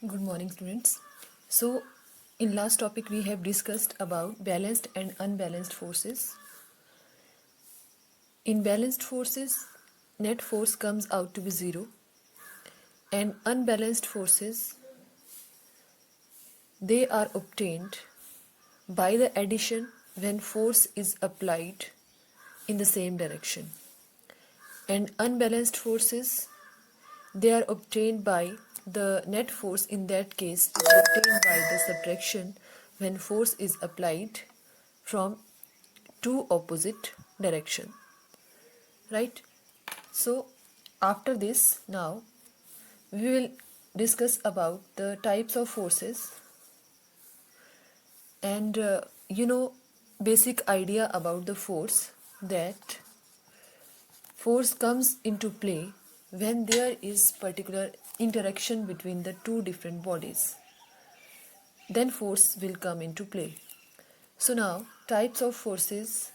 Good morning, students. So, in last topic we have discussed about balanced and unbalanced forces. In balanced forces, net force comes out to be 0, and unbalanced forces, they are obtained by the addition when force is applied in the same direction. And unbalanced forces, they are obtained by the net force in that case is obtained by the subtraction when force is applied from two opposite direction, right? So after this, now we will discuss about the types of forces and basic idea about the force, that force comes into play when there is particular interaction between the two different bodies, then force will come into play. So now types of forces,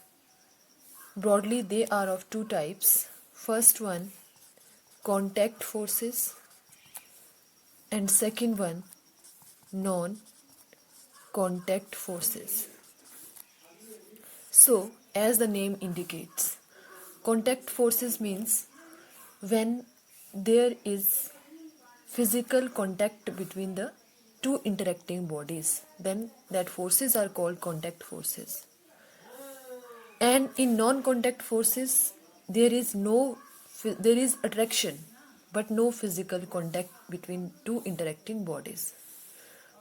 broadly they are of two types. First one, contact forces, and second one, non contact forces. So as the name indicates, contact forces means when there is physical contact between the two interacting bodies, then that forces are called contact forces. And in non-contact forces, there is attraction but no physical contact between two interacting bodies.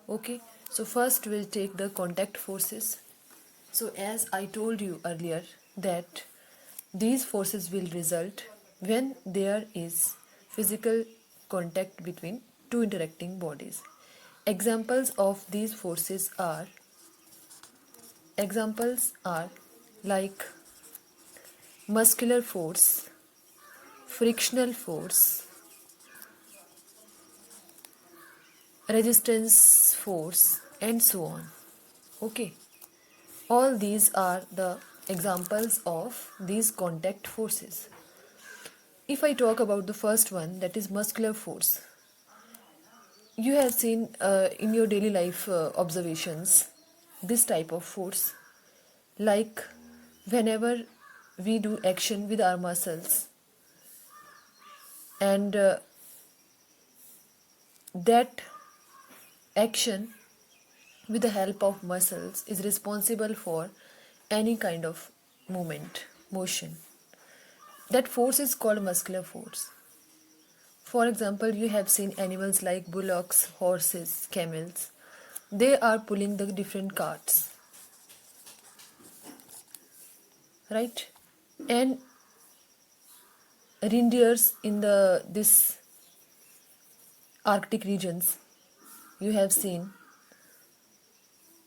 Okay, so first we'll take the contact forces. So as I told you earlier, that these forces will result when there is physical contact between two interacting bodies. Examples are like muscular force, frictional force, resistance force, and so on. Okay, all these are the examples of these contact forces. If I talk about the first one, that is muscular force, you have seen in your daily life observations this type of force, like whenever we do action with our muscles, and that action with the help of muscles is responsible for any kind of motion. That force is called muscular force. For example, you have seen animals like bullocks, horses, camels. They are pulling the different carts, right? And reindeers in this Arctic regions, you have seen,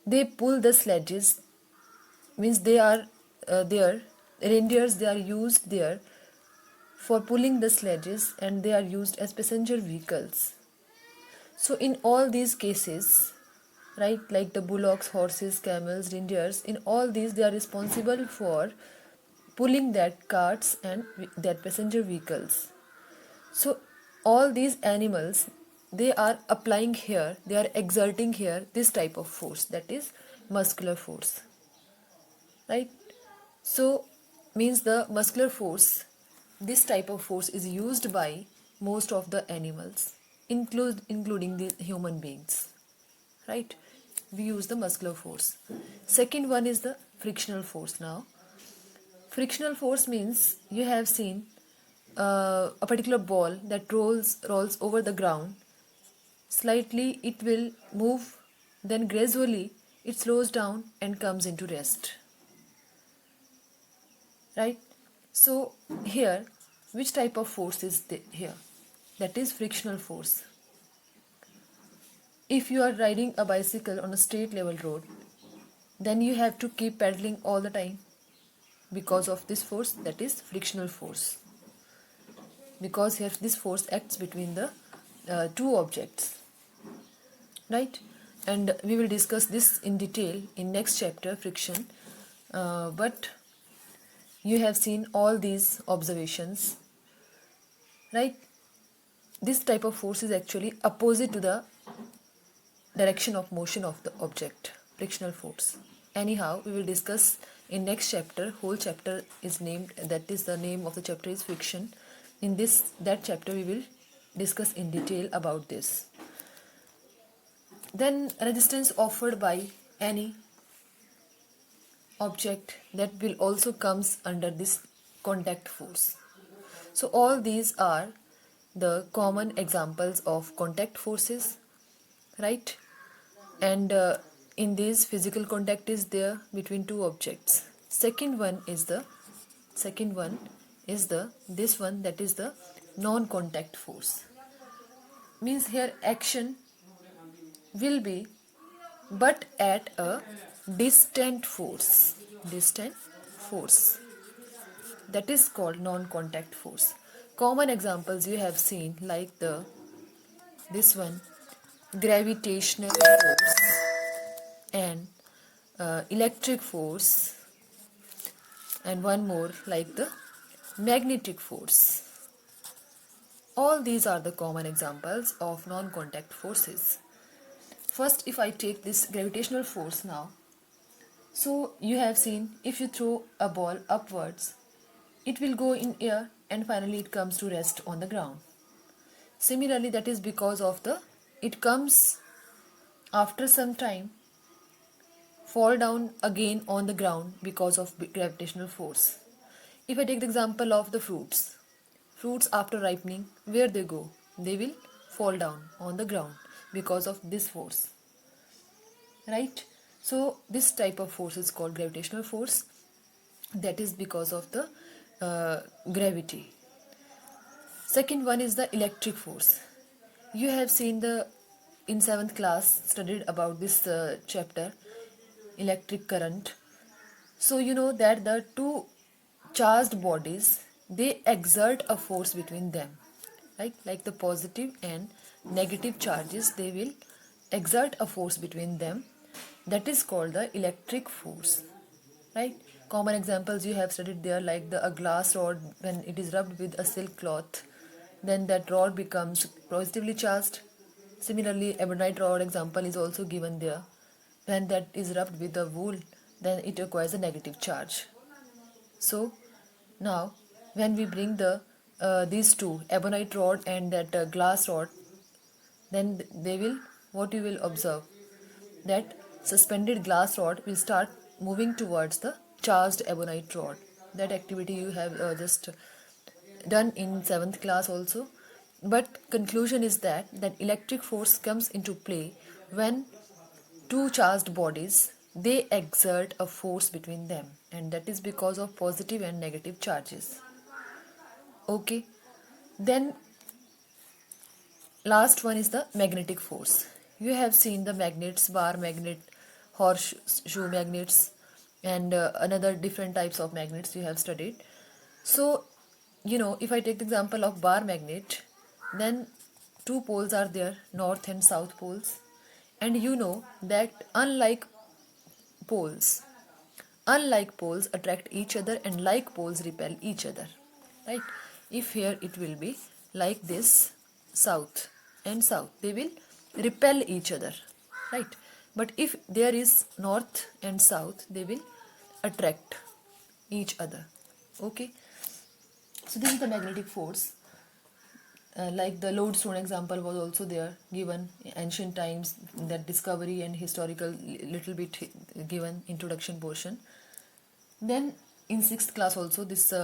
they pull the sledges, means they are there. Reindeers, they are used there for pulling the sledges, and they are used as passenger vehicles. So in all these cases, right, like the bullocks, horses, camels, reindeers, in all these they are responsible for pulling that carts and that passenger vehicles. So all these animals, they are applying here, they are exerting here this type of force, that is muscular force, right? So means the muscular force, this type of force is used by most of the animals, including the human beings, right? We use the muscular force. Second one is the frictional force. Now frictional force means, you have seen a particular ball that rolls over the ground. Slightly it will move, then gradually it slows down and comes into rest, right? So here, which type of force is here? That is frictional force. If you are riding a bicycle on a straight level road, then you have to keep pedaling all the time because of this force, that is frictional force. Because here this force acts between the two objects, right? And we will discuss this in detail in next chapter, friction. But you have seen all these observations, right? This type of force is actually opposite to the direction of motion of the object, frictional force. Anyhow, we will discuss in next chapter. Whole chapter is named, that is the name of the chapter is friction. In that chapter we will discuss in detail about this. Then resistance offered by any object, that will also comes under this contact force. So all these are the common examples of contact forces, right? And in this, physical contact is there between two objects. Second one is the this one, that is the non-contact force. Means here action will be but at a distant force, that is called non-contact force. Common examples you have seen like this one, gravitational force and electric force, and one more like the magnetic force. All these are the common examples of non-contact forces. First, if I take this gravitational force now, so you have seen if you throw a ball upwards, it will go in air and finally it comes to rest on the ground. Similarly, that is because of it comes after some time, fall down again on the ground because of gravitational force. If I take the example of the fruits after ripening, where they go? They will fall down on the ground because of this force, right? So this type of force is called gravitational force, that is because of the gravity. Second one is the electric force. You have seen in 7th class studied about this chapter, electric current. So you know that the two charged bodies, they exert a force between them, right? Like the positive and negative charges, they will exert a force between them, that is called the electric force, right? Common examples you have studied there, like a glass rod, when it is rubbed with a silk cloth, then that rod becomes positively charged. Similarly, ebonite rod example is also given there. When that is rubbed with the wool, then it acquires a negative charge. So now when we bring these two, ebonite rod and that glass rod, then what you will observe, that suspended glass rod will start moving towards the charged ebonite rod. That activity you have just done in 7th class also. But conclusion is that electric force comes into play when two charged bodies, they exert a force between them, and that is because of positive and negative charges. Okay, then last one is the magnetic force. You have seen the magnets, bar magnet, horseshoe magnets, and another different types of magnets you have studied. So you know, if I take the example of bar magnet, then two poles are there, north and south poles, and you know that unlike poles attract each other and like poles repel each other, right? If here it will be like this, south and south, they will repel each other, right? But if there is north and south, they will attract each other. Okay, so this is the magnetic force. Like the lodestone example was also there, given in ancient times, that discovery and historical little bit given introduction portion. Then in 6th class also this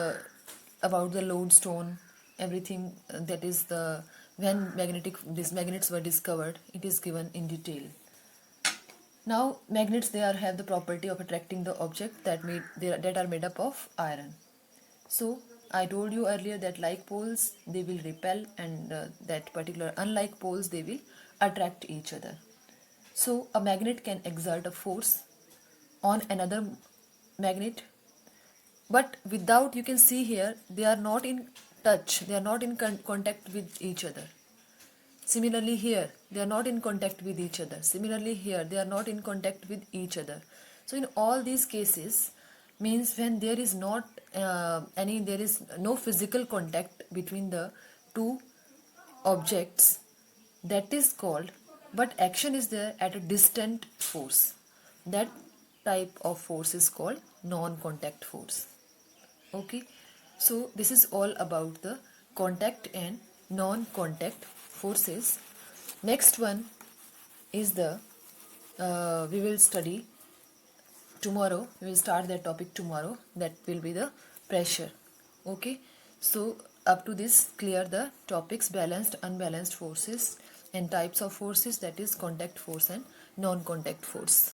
about the lodestone, everything, that is when these magnets were discovered, it is given in detail. Now magnets, they have the property of attracting the object that are made up of iron. So I told you earlier that like poles, they will repel, and that particular unlike poles, they will attract each other. So a magnet can exert a force on another magnet, but without, you can see here, they are not in touch, they are not in contact with each other. Similarly here, they are not in contact with each other. Similarly here, they are not in contact with each other. So in all these cases, means when there is not there is no physical contact between the two objects, that is called but action is there at a distant force. That type of force is called non-contact force. Okay, so this is all about the contact and non-contact forces. Next one is the we will study tomorrow. We will start that topic tomorrow. That will be the pressure. Okay, so up to this, clear the topics: balanced, unbalanced forces, and types of forces, that is contact force and non-contact force.